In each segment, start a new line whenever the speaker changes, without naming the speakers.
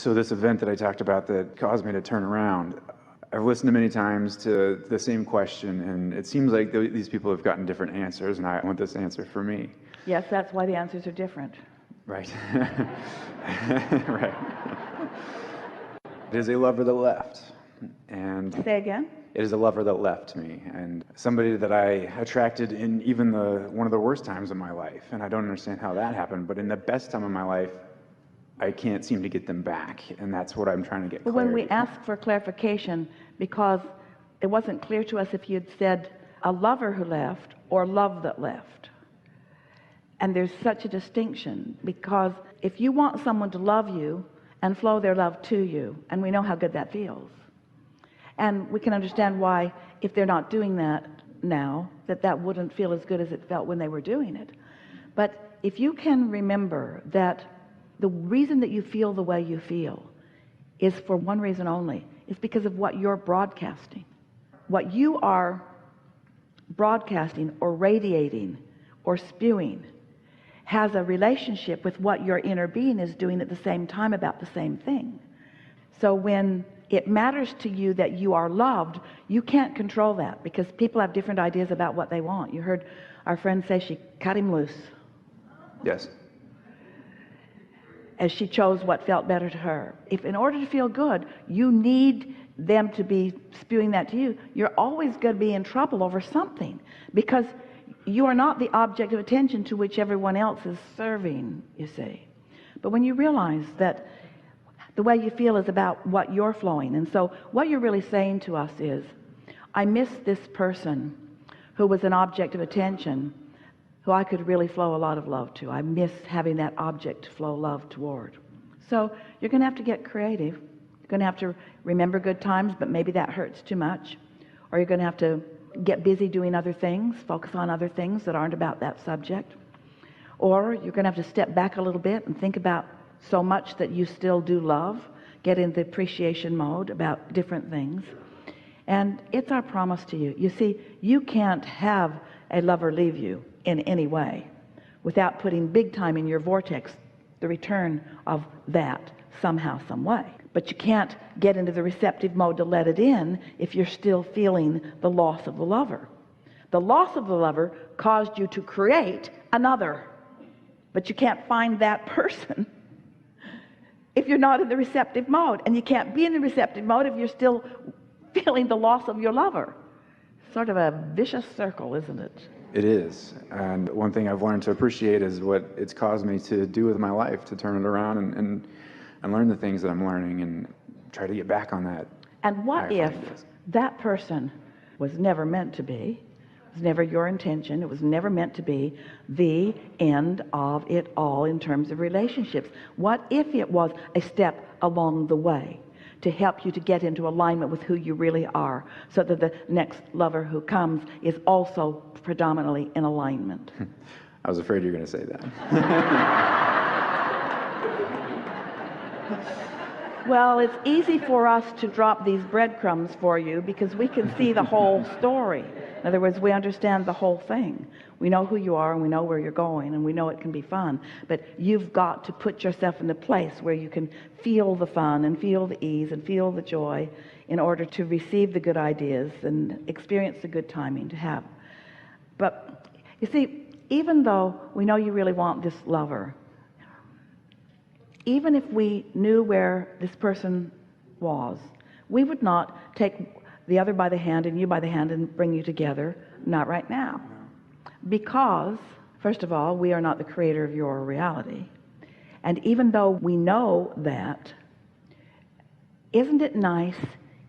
So this event that I talked about that caused me to turn around, I've listened many times to the same question, and it seems like these people have gotten different answers, and I want this answer for me.
Yes, that's why the answers are different.
Right. Right. It is a lover that left. And
say again?
It is a lover that left me, and somebody that I attracted in even one of the worst times of my life, and I don't understand how that happened, but in the best time of my life, I can't seem to get them back, and that's what I'm trying to get clarity.
When we asked for clarification, because it wasn't clear to us if you had said a lover who left or love that left. And there's such a distinction, because if you want someone to love you and flow their love to you, and we know how good that feels, and we can understand why, if they're not doing that now, that wouldn't feel as good as it felt when they were doing it. But if you can remember that the reason that you feel the way you feel is for one reason only, is because of what you're broadcasting. What you are broadcasting or radiating or spewing has a relationship with what your inner being is doing at the same time about the same thing. So when it matters to you that you are loved, you can't control that, because people have different ideas about what they want. You heard our friend say she cut him loose.
Yes.
As she chose what felt better to her. If in order to feel good, you need them to be spewing that to you, you're always going to be in trouble over something, because you are not the object of attention to which everyone else is serving, you see. But when you realize that the way you feel is about what you're flowing, and so what you're really saying to us is, I miss this person who was an object of attention, who I could really flow a lot of love to. I miss having that object to flow love toward. So you're going to have to get creative. You're going to have to remember good times, but maybe that hurts too much. Or you're going to have to get busy doing other things, focus on other things that aren't about that subject. Or you're going to have to step back a little bit and think about so much that you still do love, get in the appreciation mode about different things. And it's our promise to you. You see, you can't have a lover leave you in any way without putting big time in your vortex the return of that somehow, some way. But you can't get into the receptive mode to let it in if you're still feeling the loss of the lover. The loss of the lover caused you to create another, but you can't find that person if you're not in the receptive mode, and you can't be in the receptive mode if you're still feeling the loss of your lover. Sort of a vicious circle, isn't it?
It is. And one thing I've learned to appreciate is what it's caused me to do with my life, to turn it around and learn the things that I'm learning and try to get back on that.
And what if that person was never meant to be, it was never your intention, it was never meant to be the end of it all in terms of relationships? What if it was a step along the way to help you to get into alignment with who you really are, so that the next lover who comes is also predominantly in alignment?
I was afraid you were going to say that.
Well, it's easy for us to drop these breadcrumbs for you because we can see the whole story. In other words, we understand the whole thing. We know who you are, and we know where you're going, and we know it can be fun. But you've got to put yourself in the place where you can feel the fun and feel the ease and feel the joy in order to receive the good ideas and experience the good timing to have. But you see, even though we know you really want this lover, even if we knew where this person was, we would not take the other by the hand and you by the hand and bring you together. Not right now. Because, first of all, we are not the creator of your reality. And even though we know that, isn't it nice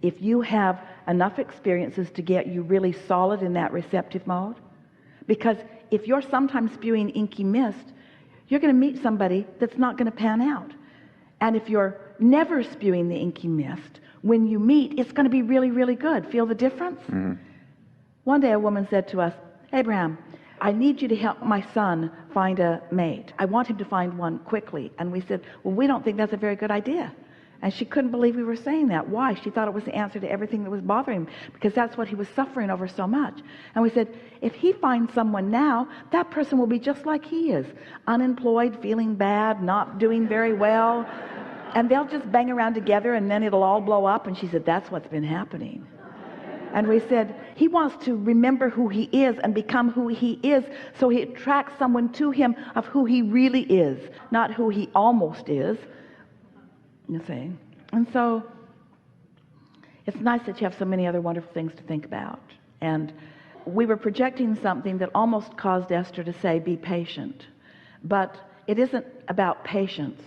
if you have enough experiences to get you really solid in that receptive mode? Because if you're sometimes spewing inky mist, you're going to meet somebody that's not going to pan out. And if you're never spewing the inky mist, when you meet, it's going to be really, really good. Feel the difference? Mm-hmm. One day a woman said to us, Abraham, I need you to help my son find a mate. I want him to find one quickly. And we said, well, we don't think that's a very good idea. And she couldn't believe we were saying that. Why? She thought it was the answer to everything that was bothering him, because that's what he was suffering over so much. And we said, if he finds someone now, that person will be just like he is. Unemployed, feeling bad, not doing very well, And they'll just bang around together and then it'll all blow up. And she said, that's what's been happening. And we said, he wants to remember who he is and become who he is, so he attracts someone to him of who he really is, not who he almost is. You see? And so it's nice that you have so many other wonderful things to think about. And we were projecting something that almost caused Esther to say, be patient. But it isn't about patience.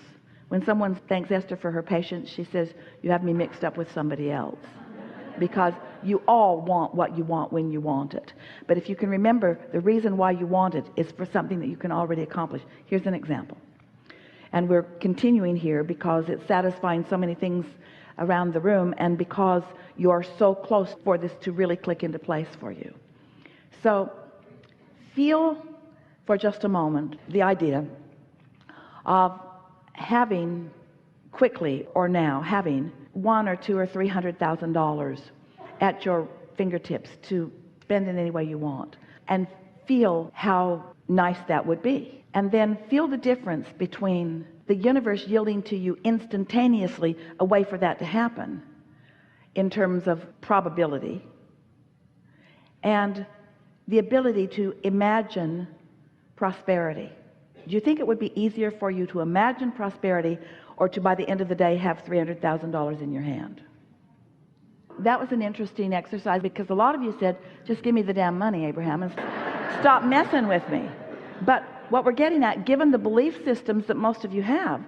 When someone thanks Esther for her patience, she says, you have me mixed up with somebody else. Because you all want what you want when you want it. But if you can remember, the reason why you want it is for something that you can already accomplish. Here's an example. And we're continuing here because it's satisfying so many things around the room, and because you're so close for this to really click into place for you. So feel for just a moment the idea of having quickly or now having $100,000 or $200,000 or $300,000 at your fingertips to spend in any way you want, and feel how nice that would be. And then feel the difference between the universe yielding to you instantaneously a way for that to happen in terms of probability, and the ability to imagine prosperity. Do you think it would be easier for you to imagine prosperity, or to by the end of the day have $300,000 in your hand? That was an interesting exercise, because a lot of you said, just give me the damn money, Abraham, and stop messing with me. But what we're getting at, given the belief systems that most of you have,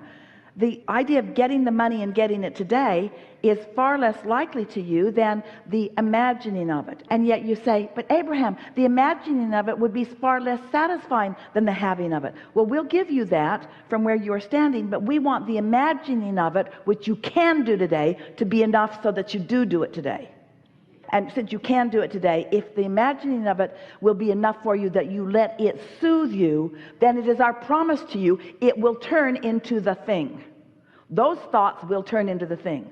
the idea of getting the money and getting it today is far less likely to you than the imagining of it. And yet you say, but Abraham, the imagining of it would be far less satisfying than the having of it. Well, we'll give you that from where you are standing, but we want the imagining of it, which you can do today, to be enough so that you do it today. And since you can do it today, if the imagining of it will be enough for you that you let it soothe you, then it is our promise to you, it will turn into the thing. Those thoughts will turn into the thing.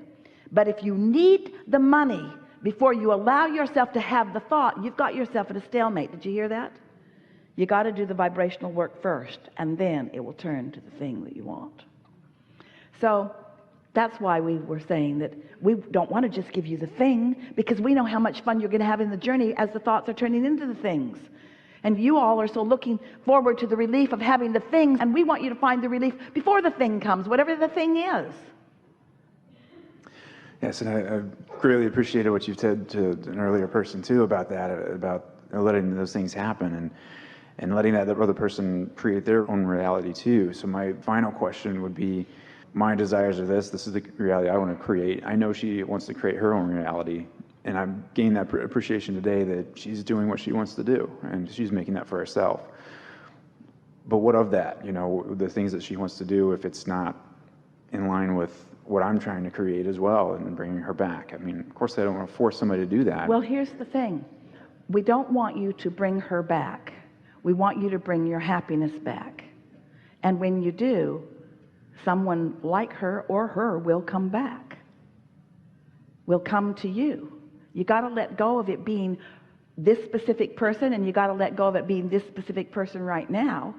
But if you need the money before you allow yourself to have the thought, you've got yourself at a stalemate. Did you hear that? You got to do the vibrational work first, and then it will turn to the thing that you want. So that's why we were saying that we don't want to just give you the thing, because we know how much fun you're going to have in the journey as the thoughts are turning into the things. And you all are so looking forward to the relief of having the things, and we want you to find the relief before the thing comes, whatever the thing is.
Yes, and I greatly appreciated what you said to an earlier person too about that, about letting those things happen and letting that other person create their own reality too. So my final question would be, my desires are this is the reality I want to create. I know she wants to create her own reality, and I've gained that appreciation today that she's doing what she wants to do, and she's making that for herself. But what of that? You know, the things that she wants to do, if it's not in line with what I'm trying to create as well, and bringing her back. I mean, of course I don't want to force somebody to do that.
Well, here's the thing. We don't want you to bring her back. We want you to bring your happiness back. And when you do, someone like her or her will come back, will come to you. You got to let go of it being this specific person, and you got to let go of it being this specific person right now,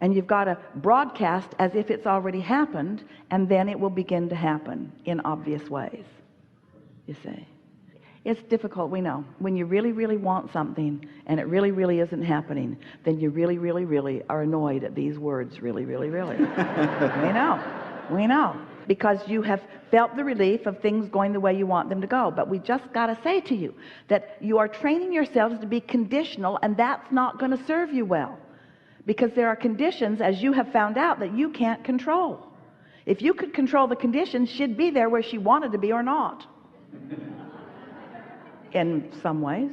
and you've got to broadcast as if it's already happened, and then it will begin to happen in obvious ways. You see, it's difficult, we know. When you really, really want something and it really, really isn't happening, then you really, really, really are annoyed at these words. Really, really, really. We know, because you have felt the relief of things going the way you want them to go. But we just got to say to you that you are training yourselves to be conditional, and that's not going to serve you well, because there are conditions, as you have found out, that you can't control. If you could control the conditions, she'd be there where she wanted to be or not. In some ways,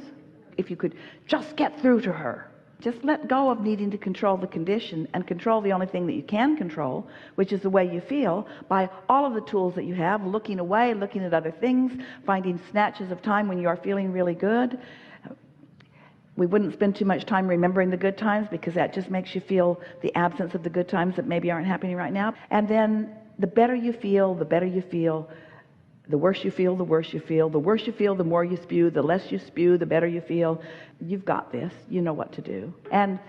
if you could just get through to her. Just let go of needing to control the condition, and control the only thing that you can control, which is the way you feel, by all of the tools that you have, looking away, looking at other things, finding snatches of time when you are feeling really good. We wouldn't spend too much time remembering the good times, because that just makes you feel the absence of the good times that maybe aren't happening right now. And then the better you feel, the better you feel. The worse you feel, the worse you feel. The worse you feel, the more you spew. The less you spew, the better you feel. You've got this. You know what to do. And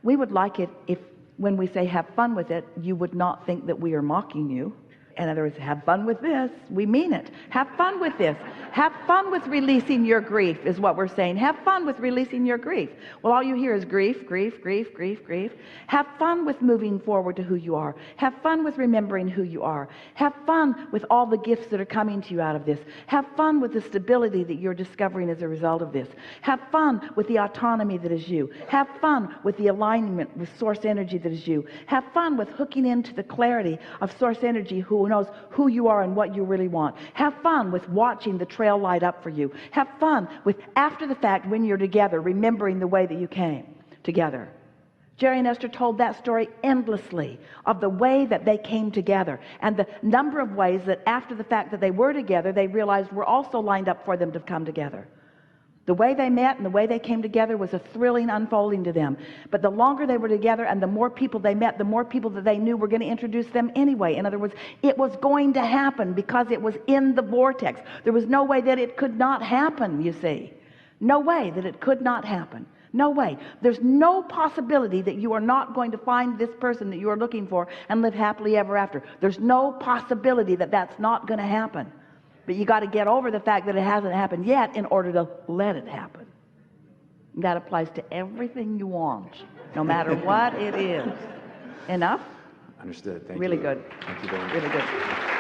we would like it if, when we say have fun with it, you would not think that we are mocking you. In other words, have fun with this. We mean it. Have fun with this. Have fun with releasing your grief is what we're saying. Have fun with releasing your grief. Well, all you hear is grief, grief, grief, grief, grief. Have fun with moving forward to who you are. Have fun with remembering who you are. Have fun with all the gifts that are coming to you out of this. Have fun with the stability that you're discovering as a result of this. Have fun with the autonomy that is you. Have fun with the alignment with source energy that is you. Have fun with hooking into the clarity of source energy who knows who you are and what you really want. Have fun with watching the trail light up for you. Have fun with, after the fact, when you're together, remembering the way that you came together. Jerry and Esther told that story endlessly of the way that they came together and the number of ways that after the fact that they were together, they realized were also lined up for them to come together. The way they met and the way they came together was a thrilling unfolding to them. But the longer they were together and the more people they met, the more people that they knew were going to introduce them anyway. In other words, it was going to happen because it was in the vortex. There was no way that it could not happen, you see. No way that it could not happen. No way. There's no possibility that you are not going to find this person that you are looking for and live happily ever after. There's no possibility that that's not going to happen. But you got to get over the fact that it hasn't happened yet in order to let it happen. And that applies to everything you want, no matter what it is. Enough?
Understood. Thank you.
Really good.
Thank you very much.
Really good.